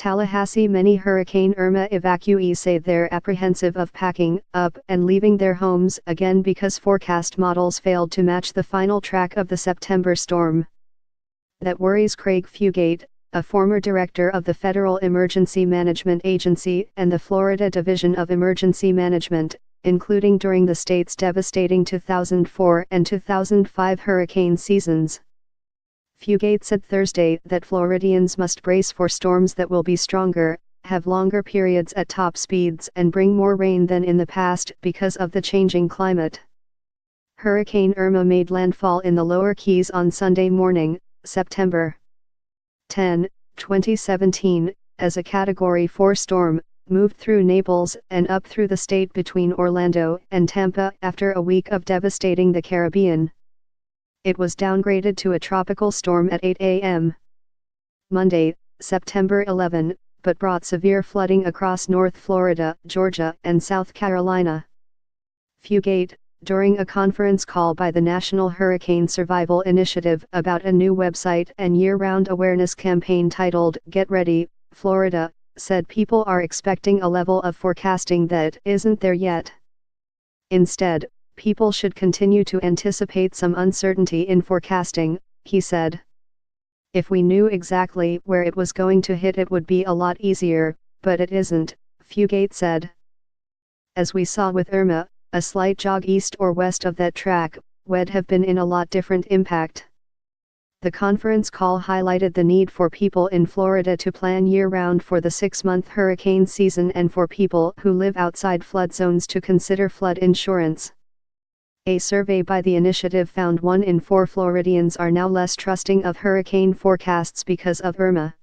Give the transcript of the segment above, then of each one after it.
Tallahassee. Many Hurricane Irma evacuees say they're apprehensive of packing up and leaving their homes again because forecast models failed to match the final track of the September storm. That worries Craig Fugate, a former director of the Federal Emergency Management Agency and the Florida Division of Emergency Management, including during the state's devastating 2004 and 2005 hurricane seasons. Fugate said Thursday that Floridians must brace for storms that will be stronger, have longer periods at top speeds and bring more rain than in the past because of the changing climate. Hurricane Irma made landfall in the lower Keys on Sunday morning, September 10, 2017, as a Category 4 storm, moved through Naples and up through the state between Orlando and Tampa after a week of devastating the Caribbean. It was downgraded to a tropical storm at 8 a.m. Monday, September 11, but brought severe flooding across North Florida, Georgia, and South Carolina. Fugate, during a conference call by the National Hurricane Survival Initiative about a new website and year-round awareness campaign titled Get Ready, Florida, said people are expecting a level of forecasting that isn't there yet. Instead, people should continue to anticipate some uncertainty in forecasting, he said. If we knew exactly where it was going to hit, it would be a lot easier, but it isn't, Fugate said. As we saw with Irma, a slight jog east or west of that track would have been in a lot different impact. The conference call highlighted the need for people in Florida to plan year-round for the 6-month hurricane season and for people who live outside flood zones to consider flood insurance. A survey by the initiative found 1 in 4 Floridians are now less trusting of hurricane forecasts because of Irma.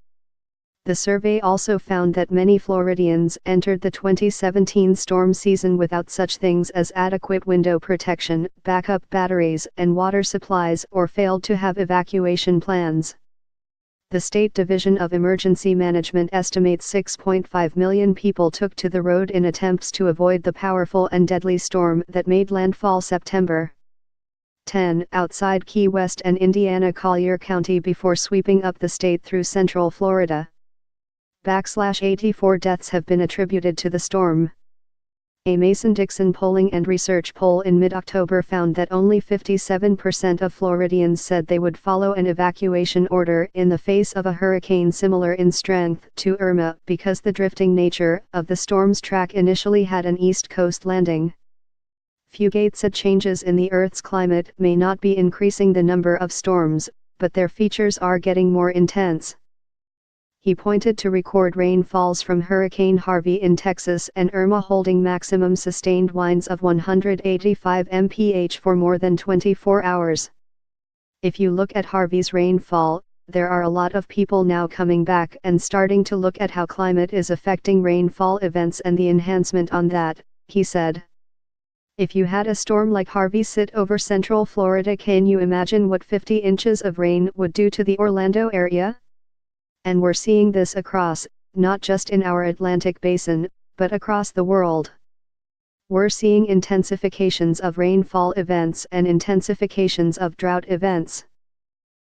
The survey also found that many Floridians entered the 2017 storm season without such things as adequate window protection, backup batteries, and water supplies, or failed to have evacuation plans. The State Division of Emergency Management estimates 6.5 million people took to the road in attempts to avoid the powerful and deadly storm that made landfall September 10 outside Key West and Indiana Collier County before sweeping up the state through central Florida. 84 deaths have been attributed to the storm. A Mason-Dixon polling and research poll in mid-October found that only 57% of Floridians said they would follow an evacuation order in the face of a hurricane similar in strength to Irma because the drifting nature of the storm's track initially had an East Coast landing. Fugate said changes in the Earth's climate may not be increasing the number of storms, but their features are getting more intense. He pointed to record rainfalls from Hurricane Harvey in Texas and Irma holding maximum sustained winds of 185 mph for more than 24 hours. If you look at Harvey's rainfall, there are a lot of people now coming back and starting to look at how climate is affecting rainfall events and the enhancement on that, he said. If you had a storm like Harvey sit over central Florida, can you imagine what 50 inches of rain would do to the Orlando area? And we're seeing this across, not just in our Atlantic basin, but across the world. We're seeing intensifications of rainfall events and intensifications of drought events.